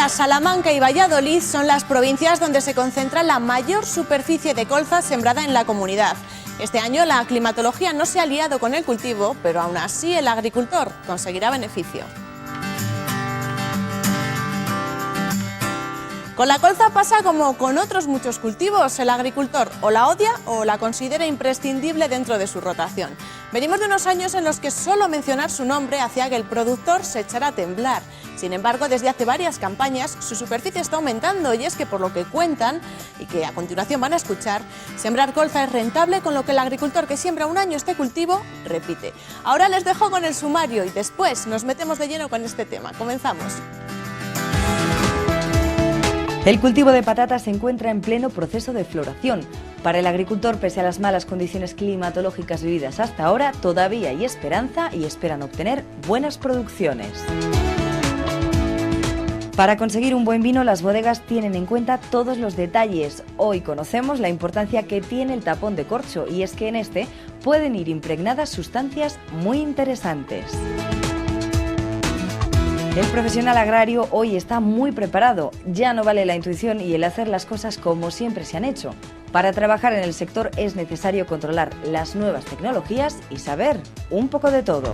Sevilla, Salamanca y Valladolid son las provincias donde se concentra la mayor superficie de colza sembrada en la comunidad. Este año la climatología no se ha aliado con el cultivo, pero aún así el agricultor conseguirá beneficio. Con la colza pasa como con otros muchos cultivos, el agricultor o la odia o la considera imprescindible dentro de su rotación. Venimos de unos años en los que solo mencionar su nombre hacía que el productor se echara a temblar. Sin embargo, desde hace varias campañas su superficie está aumentando y es que por lo que cuentan, y que a continuación van a escuchar, sembrar colza es rentable, con lo que el agricultor que siembra un año este cultivo repite. Ahora les dejo con el sumario y después nos metemos de lleno con este tema. Comenzamos. El cultivo de patatas se encuentra en pleno proceso de floración. Para el agricultor, pese a las malas condiciones climatológicas vividas hasta ahora, todavía hay esperanza y esperan obtener buenas producciones. Para conseguir un buen vino, las bodegas tienen en cuenta todos los detalles. Hoy conocemos la importancia que tiene el tapón de corcho, y es que en este pueden ir impregnadas sustancias muy interesantes. El profesional agrario hoy está muy preparado. Ya no vale la intuición y el hacer las cosas como siempre se han hecho. Para trabajar en el sector es necesario controlar las nuevas tecnologías y saber un poco de todo.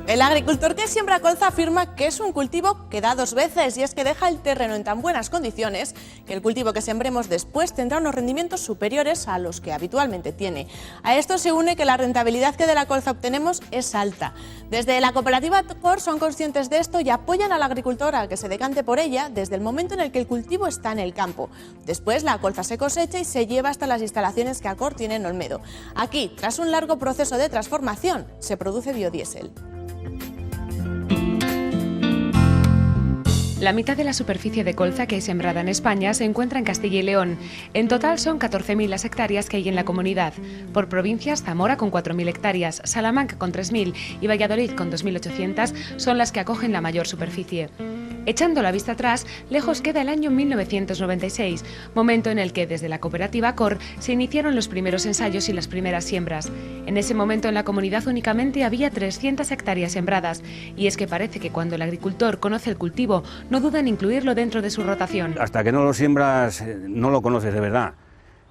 El agricultor que siembra colza afirma que es un cultivo que da dos veces, y es que deja el terreno en tan buenas condiciones que el cultivo que sembremos después tendrá unos rendimientos superiores a los que habitualmente tiene. A esto se une que la rentabilidad que de la colza obtenemos es alta. Desde la cooperativa COR son conscientes de esto y apoyan al agricultor a que se decante por ella desde el momento en el que el cultivo está en el campo. Después la colza se cosecha y se lleva hasta las instalaciones que ACOR tiene en Olmedo. Aquí, tras un largo proceso de transformación, se produce biodiesel. La mitad de la superficie de colza que hay sembrada en España se encuentra en Castilla y León. En total son 14.000 las hectáreas que hay en la comunidad. Por provincias, Zamora con 4.000 hectáreas, Salamanca con 3.000 y Valladolid con 2.800 son las que acogen la mayor superficie. Echando la vista atrás, lejos queda el año 1996, momento en el que desde la cooperativa COR se iniciaron los primeros ensayos y las primeras siembras. En ese momento en la comunidad únicamente había 300 hectáreas sembradas, y es que parece que cuando el agricultor conoce el cultivo no duda en incluirlo dentro de su rotación. Hasta que no lo siembras no lo conoces de verdad.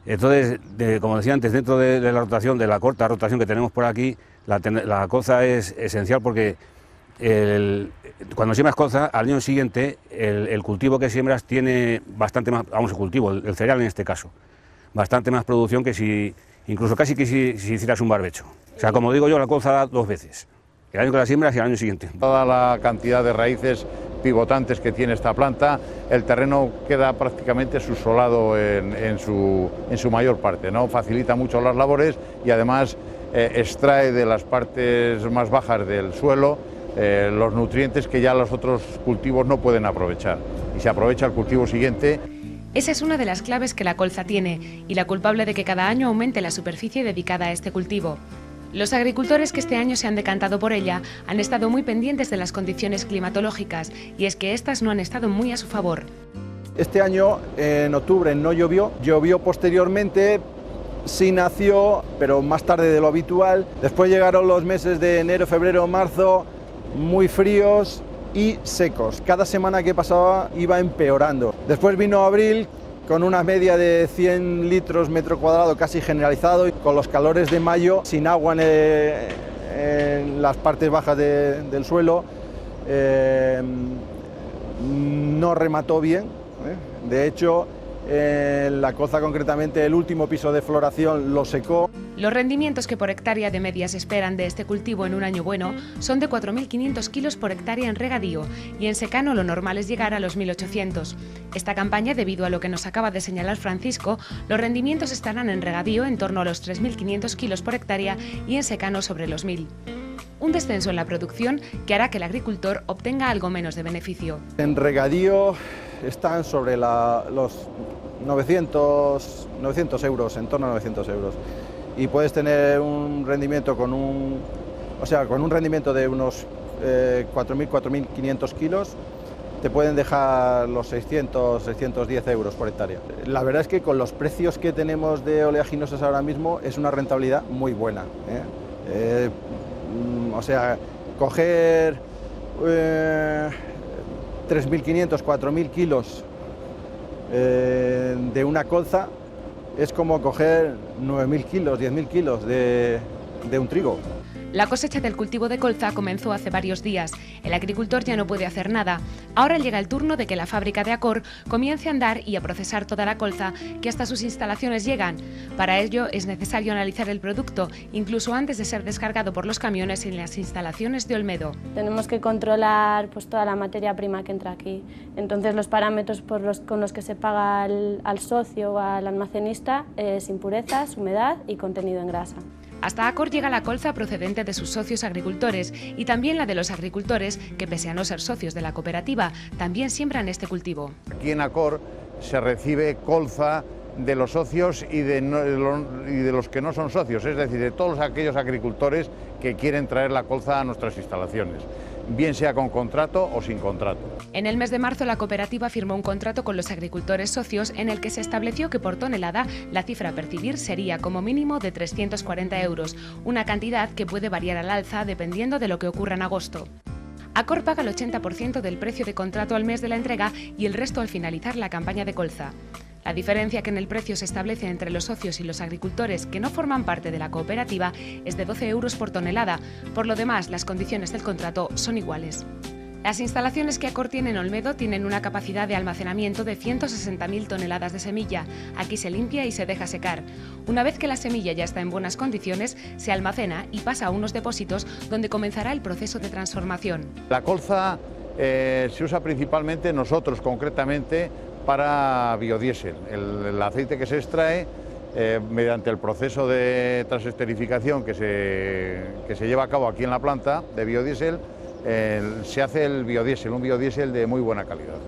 Entonces, como decía antes, dentro de la rotación, de la corta rotación que tenemos por aquí, la colza es esencial porque cuando siembras colza, al año siguiente el cultivo que siembras tiene bastante más, vamos, el cultivo, el cereal en este caso, bastante más producción que si, incluso casi que si hicieras un barbecho. O sea, como digo yo, la colza da dos veces, el año que la siembras y el año siguiente. Toda la cantidad de raíces pivotantes que tiene esta planta, el terreno queda prácticamente subsolado en su mayor parte, ¿no? Facilita mucho las labores y además extrae de las partes más bajas del suelo los nutrientes que ya los otros cultivos no pueden aprovechar, y se aprovecha el cultivo siguiente. Esa es una de las claves que la colza tiene y la culpable de que cada año aumente la superficie dedicada a este cultivo. Los agricultores que este año se han decantado por ella han estado muy pendientes de las condiciones climatológicas, y es que estas no han estado muy a su favor. Este año en octubre no llovió, llovió posteriormente, sí nació, pero más tarde de lo habitual. Después llegaron los meses de enero, febrero, marzo, muy fríos y secos. Cada semana que pasaba iba empeorando. Después vino abril con una media de 100 litros metro cuadrado casi generalizado, y con los calores de mayo, sin agua en las partes bajas del suelo, no remató bien. De hecho, la colza concretamente, el último piso de floración lo secó. Los rendimientos que por hectárea de media se esperan de este cultivo en un año bueno son de 4.500 kilos por hectárea en regadío, y en secano lo normal es llegar a los 1.800. Esta campaña, debido a lo que nos acaba de señalar Francisco, los rendimientos estarán en regadío en torno a los 3.500 kilos por hectárea y en secano sobre los 1.000. Un descenso en la producción que hará que el agricultor obtenga algo menos de beneficio. En regadío están sobre los 900 euros, en torno a 900 euros. Y puedes tener un rendimiento con un rendimiento de unos 4.500 kilos, te pueden dejar los 610 euros por hectárea. La verdad es que con los precios que tenemos de oleaginosas ahora mismo es una rentabilidad muy buena, O sea, coger 3.500, 4.000 kilos de una colza es como coger 9.000 kilos, 10.000 kilos de un trigo. La cosecha del cultivo de colza comenzó hace varios días. El agricultor ya no puede hacer nada. Ahora llega el turno de que la fábrica de Acor comience a andar y a procesar toda la colza que hasta sus instalaciones llegan. Para ello es necesario analizar el producto, incluso antes de ser descargado por los camiones en las instalaciones de Olmedo. Tenemos que controlar toda la materia prima que entra aquí. Entonces los parámetros con los que se paga al socio o al almacenista es impurezas, humedad y contenido en grasa. Hasta Acor llega la colza procedente de sus socios agricultores y también la de los agricultores que, pese a no ser socios de la cooperativa, también siembran este cultivo. Aquí en Acor se recibe colza de los socios y de los que no son socios, es decir, de todos aquellos agricultores que quieren traer la colza a nuestras instalaciones, bien sea con contrato o sin contrato. En el mes de marzo la cooperativa firmó un contrato con los agricultores socios en el que se estableció que por tonelada la cifra a percibir sería como mínimo de 340 euros, una cantidad que puede variar al alza dependiendo de lo que ocurra en agosto. Acor paga el 80% del precio de contrato al mes de la entrega y el resto al finalizar la campaña de colza. La diferencia que en el precio se establece entre los socios y los agricultores que no forman parte de la cooperativa es de 12 euros por tonelada. Por lo demás, las condiciones del contrato son iguales. Las instalaciones que Acor tiene en Olmedo tienen una capacidad de almacenamiento de 160.000 toneladas de semilla. Aquí se limpia y se deja secar. Una vez que la semilla ya está en buenas condiciones, se almacena y pasa a unos depósitos donde comenzará el proceso de transformación. La colza se usa principalmente, nosotros concretamente, para biodiesel. El aceite que se extrae mediante el proceso de transesterificación que se lleva a cabo aquí en la planta de biodiesel, se hace el biodiesel, un biodiesel de muy buena calidad,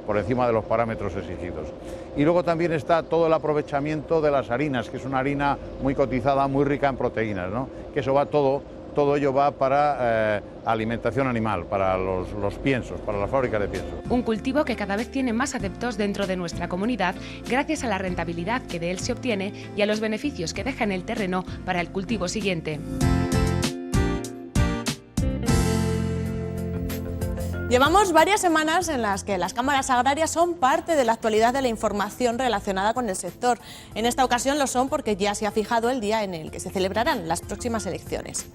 por encima de los parámetros exigidos. Y luego también está todo el aprovechamiento de las harinas, que es una harina muy cotizada, muy rica en proteínas, ¿no? Que eso va todo ello va para alimentación animal, para los piensos, para las fábricas de piensos. Un cultivo que cada vez tiene más adeptos dentro de nuestra comunidad gracias a la rentabilidad que de él se obtiene y a los beneficios que deja en el terreno para el cultivo siguiente. Llevamos varias semanas en las que las cámaras agrarias son parte de la actualidad de la información relacionada con el sector. En esta ocasión lo son porque ya se ha fijado el día en el que se celebrarán las próximas elecciones.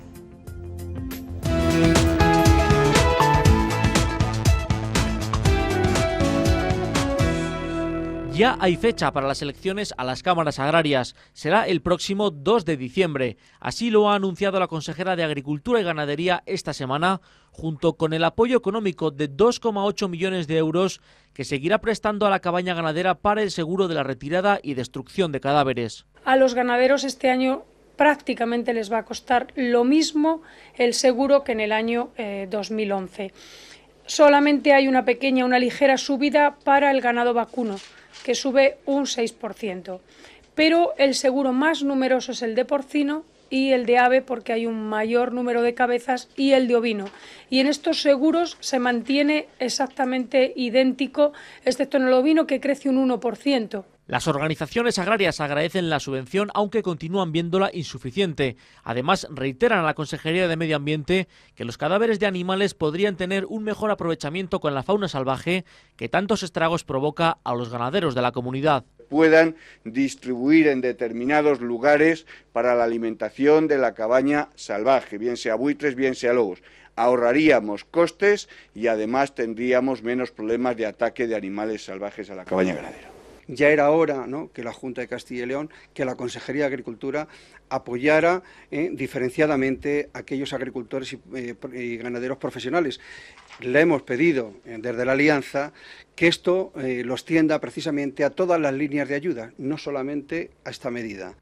Ya hay fecha para las elecciones a las cámaras agrarias. Será el próximo 2 de diciembre. Así lo ha anunciado la consejera de Agricultura y Ganadería esta semana, junto con el apoyo económico de 2,8 millones de euros que seguirá prestando a la cabaña ganadera para el seguro de la retirada y destrucción de cadáveres. A los ganaderos este año prácticamente les va a costar lo mismo el seguro que en el año 2011. Solamente hay una ligera subida para el ganado vacuno, que sube un 6%, pero el seguro más numeroso es el de porcino y el de ave porque hay un mayor número de cabezas y el de ovino. Y en estos seguros se mantiene exactamente idéntico, excepto en el ovino que crece un 1%. Las organizaciones agrarias agradecen la subvención, aunque continúan viéndola insuficiente. Además, reiteran a la Consejería de Medio Ambiente que los cadáveres de animales podrían tener un mejor aprovechamiento con la fauna salvaje que tantos estragos provoca a los ganaderos de la comunidad. Puedan distribuir en determinados lugares para la alimentación de la cabaña salvaje, bien sea buitres, bien sea lobos. Ahorraríamos costes y además tendríamos menos problemas de ataque de animales salvajes a la cabaña ganadera. Ya era hora, ¿no?, que la Junta de Castilla y León, que la Consejería de Agricultura apoyara diferenciadamente a aquellos agricultores y ganaderos profesionales. Le hemos pedido desde la Alianza que esto lo extienda precisamente a todas las líneas de ayuda, no solamente a esta medida.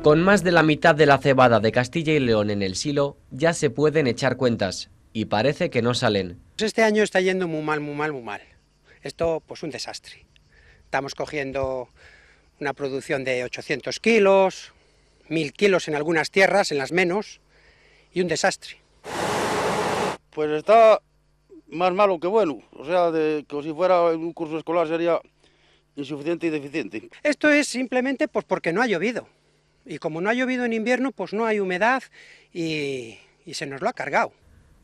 Con más de la mitad de la cebada de Castilla y León en el silo, ya se pueden echar cuentas, y parece que no salen. Este año está yendo muy mal, muy mal, muy mal. Esto, pues un desastre. Estamos cogiendo una producción de 800 kilos, 1000 kilos en algunas tierras, en las menos, y un desastre. Pues está más malo que bueno, o sea, que si fuera un curso escolar sería insuficiente y deficiente. Esto es simplemente pues porque no ha llovido, y como no ha llovido en invierno, pues no hay humedad y se nos lo ha cargado.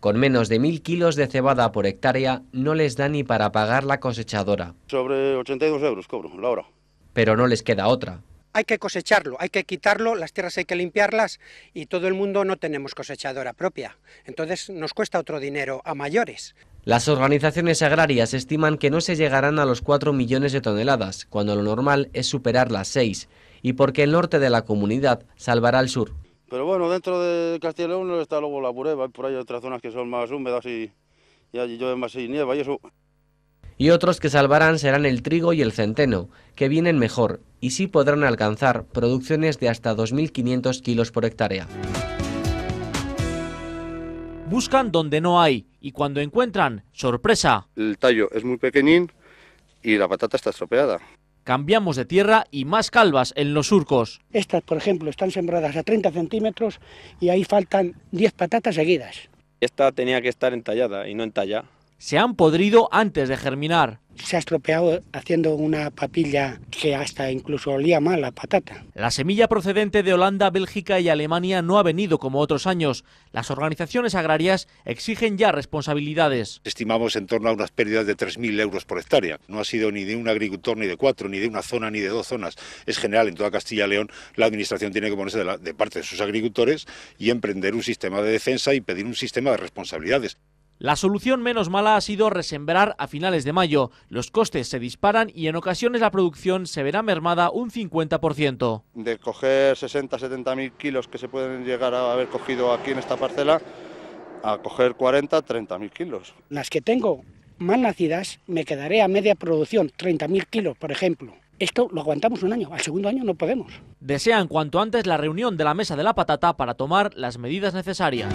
Con menos de 1.000 kilos de cebada por hectárea no les da ni para pagar la cosechadora. Sobre 82 euros cobro la hora. Pero no les queda otra. Hay que cosecharlo, hay que quitarlo, las tierras hay que limpiarlas y todo el mundo no tenemos cosechadora propia. Entonces nos cuesta otro dinero a mayores. Las organizaciones agrarias estiman que no se llegarán a los 4 millones de toneladas, cuando lo normal es superar las 6, y porque el norte de la comunidad salvará al sur. Pero bueno, dentro de Castilla y León está luego la pureba, por ahí hay otras zonas que son más húmedas y allí llueve más y nieva y eso. Y otros que salvarán serán el trigo y el centeno, que vienen mejor y sí podrán alcanzar producciones de hasta 2.500 kilos por hectárea. Buscan donde no hay y cuando encuentran, ¡sorpresa! El tallo es muy pequeñín y la patata está estropeada. Cambiamos de tierra y más calvas en los surcos. Estas, por ejemplo, están sembradas a 30 centímetros y ahí faltan 10 patatas seguidas. Esta tenía que estar entallada y no entallada. Se han podrido antes de germinar. Se ha estropeado haciendo una papilla que hasta incluso olía mal la patata. La semilla procedente de Holanda, Bélgica y Alemania no ha venido como otros años. Las organizaciones agrarias exigen ya responsabilidades. Estimamos en torno a unas pérdidas de 3.000 euros por hectárea. No ha sido ni de un agricultor, ni de 4, ni de una zona, ni de 2 zonas. Es general en toda Castilla y León. La administración tiene que ponerse de parte de sus agricultores y emprender un sistema de defensa y pedir un sistema de responsabilidades. La solución menos mala ha sido resembrar a finales de mayo. Los costes se disparan y en ocasiones la producción se verá mermada un 50%. De coger 60-70.000 kilos que se pueden llegar a haber cogido aquí en esta parcela, a coger 40-30.000 kilos. Las que tengo mal nacidas me quedaré a media producción, 30.000 kilos, por ejemplo. Esto lo aguantamos un año, al segundo año no podemos. Desean cuanto antes la reunión de la mesa de la patata para tomar las medidas necesarias.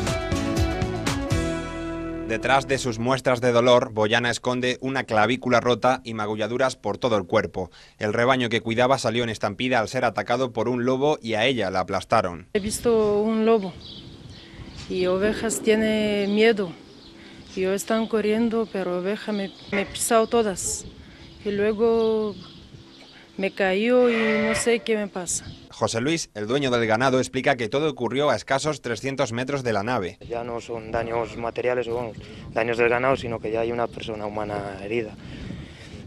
Detrás de sus muestras de dolor, Boyana esconde una clavícula rota y magulladuras por todo el cuerpo. El rebaño que cuidaba salió en estampida al ser atacado por un lobo y a ella la aplastaron. He visto un lobo y ovejas tiene miedo. Yo están corriendo, pero oveja me pisado todas. Y luego me cayó y no sé qué me pasa. José Luis, el dueño del ganado, explica que todo ocurrió a escasos 300 metros de la nave. Ya no son daños materiales o daños del ganado, sino que ya hay una persona humana herida.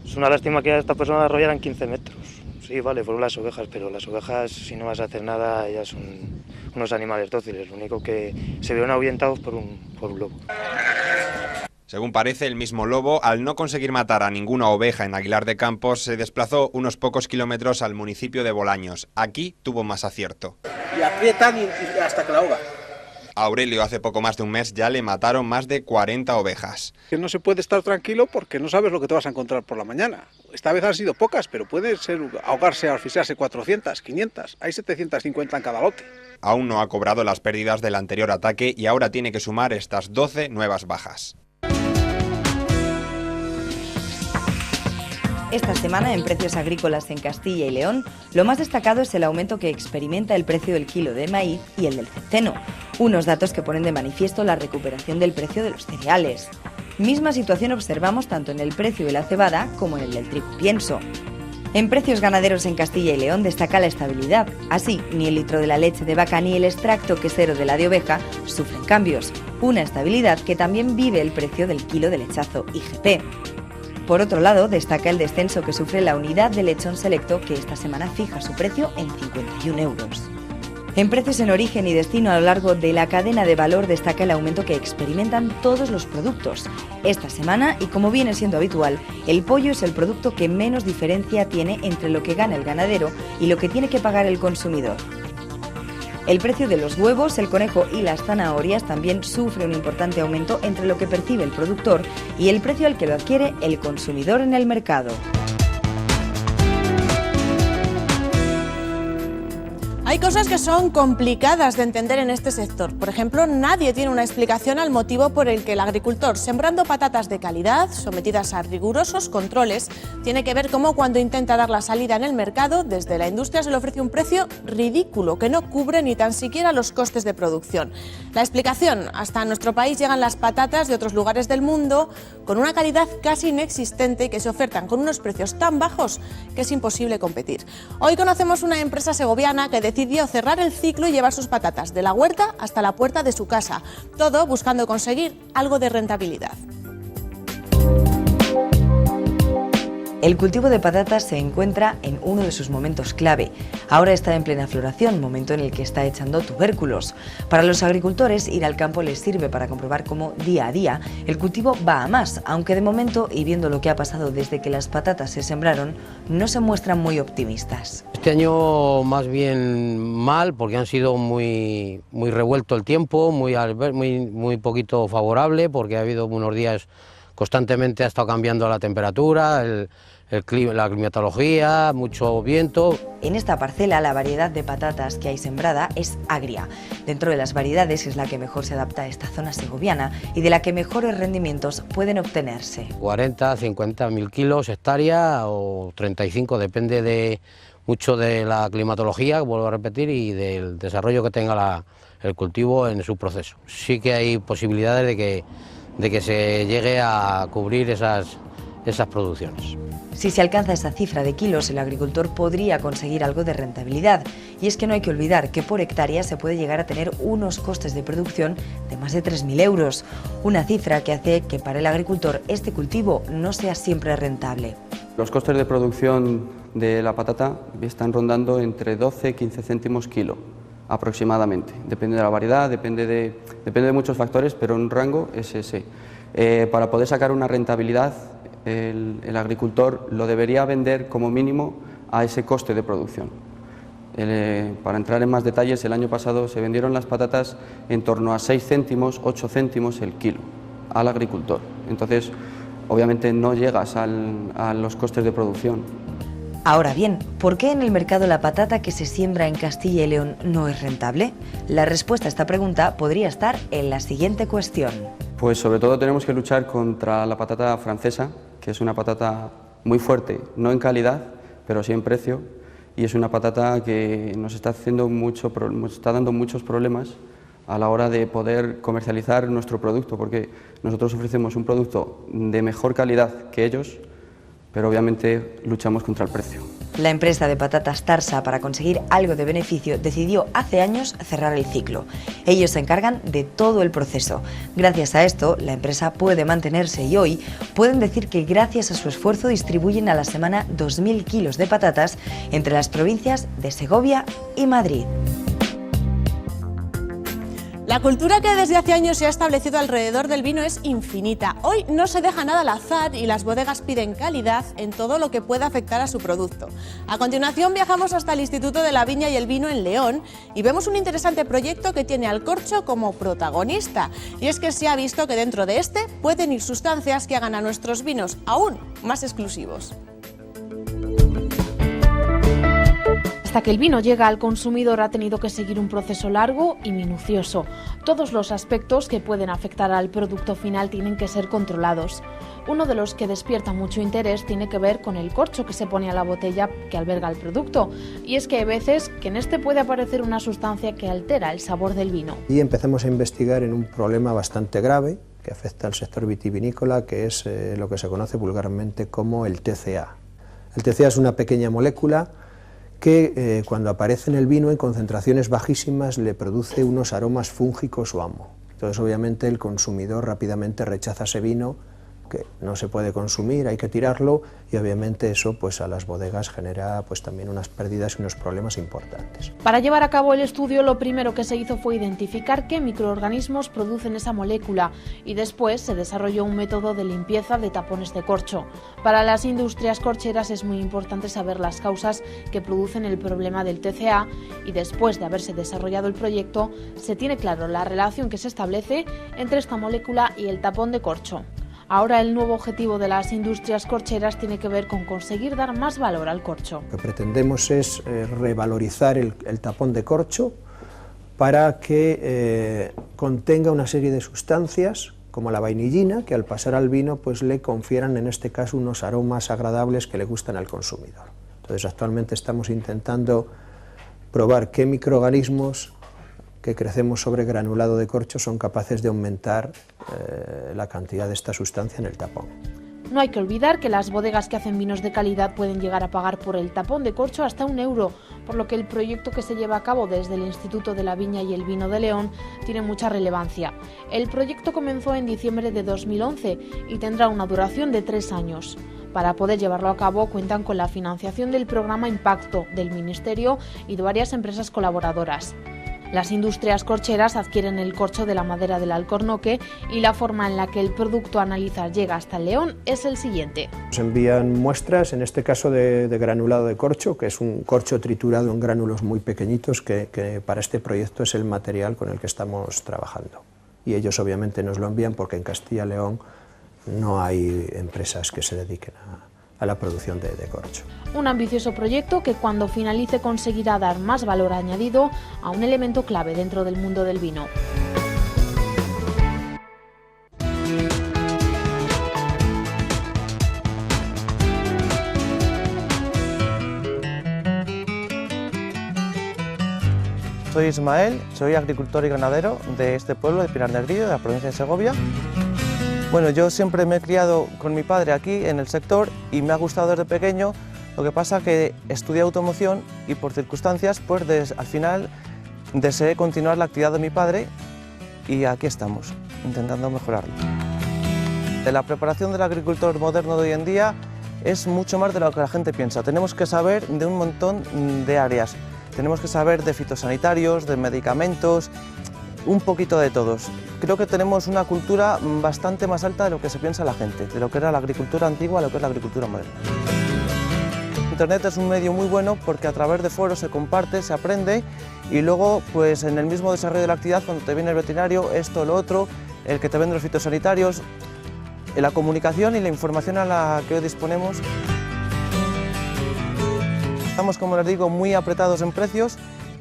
Es una lástima que a esta persona arrollaran 15 metros. Sí, vale, fueron las ovejas, pero las ovejas, si no vas a hacer nada, ellas son unos animales dóciles. Lo único que se vieron ahuyentados por un lobo. Según parece, el mismo lobo, al no conseguir matar a ninguna oveja en Aguilar de Campos, se desplazó unos pocos kilómetros al municipio de Bolaños. Aquí tuvo más acierto. Y aprietan y hasta que la ahoga. A Aurelio hace poco más de un mes ya le mataron más de 40 ovejas. Que no se puede estar tranquilo porque no sabes lo que te vas a encontrar por la mañana. Esta vez han sido pocas, pero puede ser ahogarse, asfixiarse 400, 500. Hay 750 en cada lote. Aún no ha cobrado las pérdidas del anterior ataque y ahora tiene que sumar estas 12 nuevas bajas. Esta semana, en precios agrícolas en Castilla y León, lo más destacado es el aumento que experimenta el precio del kilo de maíz y el del centeno, unos datos que ponen de manifiesto la recuperación del precio de los cereales. Misma situación observamos tanto en el precio de la cebada como en el del trigo pienso. En precios ganaderos en Castilla y León destaca la estabilidad. Así, ni el litro de la leche de vaca ni el extracto quesero de la de oveja sufren cambios. Una estabilidad que también vive el precio del kilo de lechazo IGP. Por otro lado, destaca el descenso que sufre la unidad de lechón selecto, que esta semana fija su precio en 51 euros. En precios en origen y destino a lo largo de la cadena de valor destaca el aumento que experimentan todos los productos. Esta semana, y como viene siendo habitual, el pollo es el producto que menos diferencia tiene entre lo que gana el ganadero y lo que tiene que pagar el consumidor. El precio de los huevos, el conejo y las zanahorias también sufre un importante aumento entre lo que percibe el productor y el precio al que lo adquiere el consumidor en el mercado. Hay cosas que son complicadas de entender en este sector. Por ejemplo, nadie tiene una explicación al motivo por el que el agricultor, sembrando patatas de calidad, sometidas a rigurosos controles, tiene que ver cómo cuando intenta dar la salida en el mercado, desde la industria se le ofrece un precio ridículo que no cubre ni tan siquiera los costes de producción. La explicación: hasta nuestro país llegan las patatas de otros lugares del mundo con una calidad casi inexistente y que se ofertan con unos precios tan bajos que es imposible competir. Hoy conocemos una empresa segoviana que decide decidió cerrar el ciclo y llevar sus patatas de la huerta hasta la puerta de su casa, todo buscando conseguir algo de rentabilidad. El cultivo de patatas se encuentra en uno de sus momentos clave. Ahora está en plena floración, momento en el que está echando tubérculos. Para los agricultores, ir al campo les sirve para comprobar cómo día a día el cultivo va a más, aunque de momento, y viendo lo que ha pasado desde que las patatas se sembraron, no se muestran muy optimistas. Este año más bien mal, porque han sido muy revuelto el tiempo, muy poquito favorable, porque ha habido unos días constantemente ha estado cambiando la temperatura, la climatología, mucho viento. En esta parcela la variedad de patatas que hay sembrada es agria. Dentro de las variedades es la que mejor se adapta a esta zona segoviana y de la que mejores rendimientos pueden obtenerse. 40, 50 mil kilos hectárea o 35, depende mucho de la climatología, vuelvo a repetir, y del desarrollo que tenga el cultivo en su proceso. Sí que hay posibilidades de que se llegue a cubrir esas producciones. Si se alcanza esa cifra de kilos, el agricultor podría conseguir algo de rentabilidad. Y es que no hay que olvidar que por hectárea se puede llegar a tener unos costes de producción de más de 3.000 euros. Una cifra que hace que para el agricultor este cultivo no sea siempre rentable. Los costes de producción de la patata están rondando entre 12 y 15 céntimos kilo aproximadamente. Depende de la variedad, depende de muchos factores, pero un rango es ese. Para poder sacar una rentabilidad, el agricultor lo debería vender como mínimo a ese coste de producción. Para entrar en más detalles, el año pasado se vendieron las patatas en torno a 6 céntimos, 8 céntimos el kilo al agricultor. Entonces, obviamente no llegas a los costes de producción. Ahora bien, ¿por qué en el mercado la patata que se siembra en Castilla y León no es rentable? La respuesta a esta pregunta podría estar en la siguiente cuestión. Pues sobre todo tenemos que luchar contra la patata francesa, que es una patata muy fuerte, no en calidad, pero sí en precio, y es una patata que nos está dando muchos problemas a la hora de poder comercializar nuestro producto, porque nosotros ofrecemos un producto de mejor calidad que ellos, pero obviamente luchamos contra el precio. La empresa de patatas Tarsa, para conseguir algo de beneficio, decidió hace años cerrar el ciclo. Ellos se encargan de todo el proceso. Gracias a esto, la empresa puede mantenerse y hoy pueden decir que gracias a su esfuerzo distribuyen a la semana 2.000 kilos de patatas entre las provincias de Segovia y Madrid. La cultura que desde hace años se ha establecido alrededor del vino es infinita. Hoy no se deja nada al azar y las bodegas piden calidad en todo lo que pueda afectar a su producto. A continuación viajamos hasta el Instituto de la Viña y el Vino en León y vemos un interesante proyecto que tiene al corcho como protagonista. Y es que se ha visto que dentro de este pueden ir sustancias que hagan a nuestros vinos aún más exclusivos. Hasta que el vino llega al consumidor ha tenido que seguir un proceso largo y minucioso. Todos los aspectos que pueden afectar al producto final tienen que ser controlados. Uno de los que despierta mucho interés tiene que ver con el corcho que se pone a la botella que alberga el producto. Y es que hay veces que en este puede aparecer una sustancia que altera el sabor del vino. Y empezamos a investigar en un problema bastante grave que afecta al sector vitivinícola, que es lo que se conoce vulgarmente como el TCA. El TCA es una pequeña molécula que cuando aparece en el vino en concentraciones bajísimas le produce unos aromas fúngicos o amo. Entonces obviamente el consumidor rápidamente rechaza ese vino, que no se puede consumir, hay que tirarlo, y obviamente eso pues a las bodegas genera pues también unas pérdidas y unos problemas importantes. Para llevar a cabo el estudio lo primero que se hizo fue identificar qué microorganismos producen esa molécula y después se desarrolló un método de limpieza de tapones de corcho. Para las industrias corcheras es muy importante saber las causas que producen el problema del TCA y después de haberse desarrollado el proyecto se tiene claro la relación que se establece entre esta molécula y el tapón de corcho. Ahora el nuevo objetivo de las industrias corcheras tiene que ver con conseguir dar más valor al corcho. Lo que pretendemos es revalorizar el tapón de corcho para que contenga una serie de sustancias como la vainillina, que al pasar al vino pues le confieran en este caso unos aromas agradables que le gustan al consumidor. Entonces actualmente estamos intentando probar qué microorganismos que crecemos sobre granulado de corcho son capaces de aumentar la cantidad de esta sustancia en el tapón. No hay que olvidar que las bodegas que hacen vinos de calidad pueden llegar a pagar por el tapón de corcho hasta €1, por lo que el proyecto que se lleva a cabo desde el Instituto de la Viña y el Vino de León tiene mucha relevancia. El proyecto comenzó en diciembre de 2011 y tendrá una duración de 3 años. Para poder llevarlo a cabo cuentan con la financiación del programa Impacto del Ministerio y de varias empresas colaboradoras. Las industrias corcheras adquieren el corcho de la madera del alcornoque y la forma en la que el producto a analizar llega hasta el León es el siguiente. Nos envían muestras, en este caso de granulado de corcho, que es un corcho triturado en gránulos muy pequeñitos que para este proyecto es el material con el que estamos trabajando. Y ellos obviamente nos lo envían porque en Castilla y León no hay empresas que se dediquen a la producción de corcho. Un ambicioso proyecto que cuando finalice conseguirá dar más valor añadido a un elemento clave dentro del mundo del vino. Soy Ismael, soy agricultor y ganadero de este pueblo de Pinar del Grillo, de la provincia de Segovia. Bueno, yo siempre me he criado con mi padre aquí en el sector y me ha gustado desde pequeño. Lo que pasa que estudié automoción y por circunstancias, pues al final deseé continuar la actividad de mi padre y aquí estamos, intentando mejorarlo. La preparación del agricultor moderno de hoy en día es mucho más de lo que la gente piensa. Tenemos que saber de un montón de áreas. Tenemos que saber de fitosanitarios, de medicamentos, un poquito de todos. Creo que tenemos una cultura bastante más alta de lo que se piensa la gente, de lo que era la agricultura antigua a lo que es la agricultura moderna. Internet es un medio muy bueno porque a través de foros se comparte, se aprende y luego pues en el mismo desarrollo de la actividad, cuando te viene el veterinario, esto, lo otro, el que te vende los fitosanitarios, la comunicación y la información a la que hoy disponemos. Estamos, como les digo, muy apretados en precios,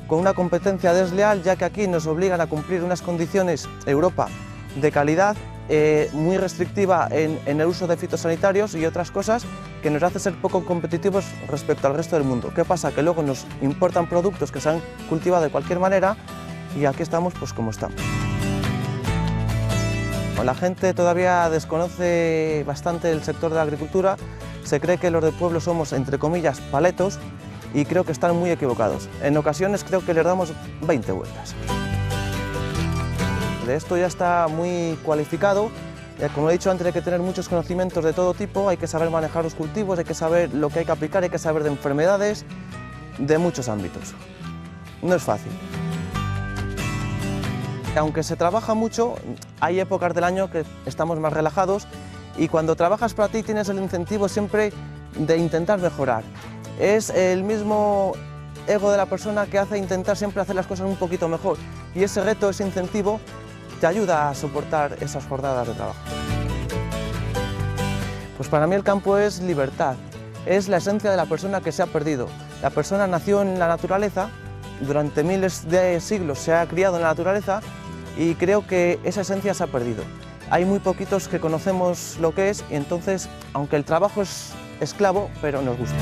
con una competencia desleal, ya que aquí nos obligan a cumplir unas condiciones, Europa, de calidad, muy restrictiva en el uso de fitosanitarios y otras cosas que nos hace ser poco competitivos respecto al resto del mundo. ¿Qué pasa? Que luego nos importan productos que se han cultivado de cualquier manera y aquí estamos pues como estamos. La gente todavía desconoce bastante el sector de la agricultura, se cree que los del pueblo somos, entre comillas, paletos, y creo que están muy equivocados. En ocasiones creo que les damos 20 vueltas. De esto ya está muy cualificado. Como he dicho antes, hay que tener muchos conocimientos de todo tipo, hay que saber manejar los cultivos, hay que saber lo que hay que aplicar, hay que saber de enfermedades, de muchos ámbitos. No es fácil. Aunque se trabaja mucho, hay épocas del año que estamos más relajados y cuando trabajas para ti tienes el incentivo siempre de intentar mejorar. Es el mismo ego de la persona que hace intentar siempre hacer las cosas un poquito mejor y ese reto, ese incentivo, te ayuda a soportar esas jornadas de trabajo. Pues para mí el campo es libertad, es la esencia de la persona que se ha perdido. La persona nació en la naturaleza, durante miles de siglos se ha criado en la naturaleza y creo que esa esencia se ha perdido. Hay muy poquitos que conocemos lo que es y entonces, aunque el trabajo es esclavo, pero nos gusta.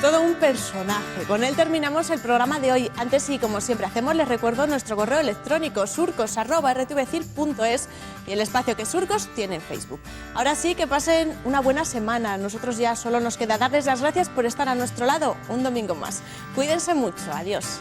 Todo un personaje. Con él terminamos el programa de hoy. Antes sí, como siempre hacemos, les recuerdo nuestro correo electrónico surcos@rtvcir.es y el espacio que Surcos tiene en Facebook. Ahora sí, que pasen una buena semana. Nosotros ya solo nos queda darles las gracias por estar a nuestro lado un domingo más. Cuídense mucho. Adiós.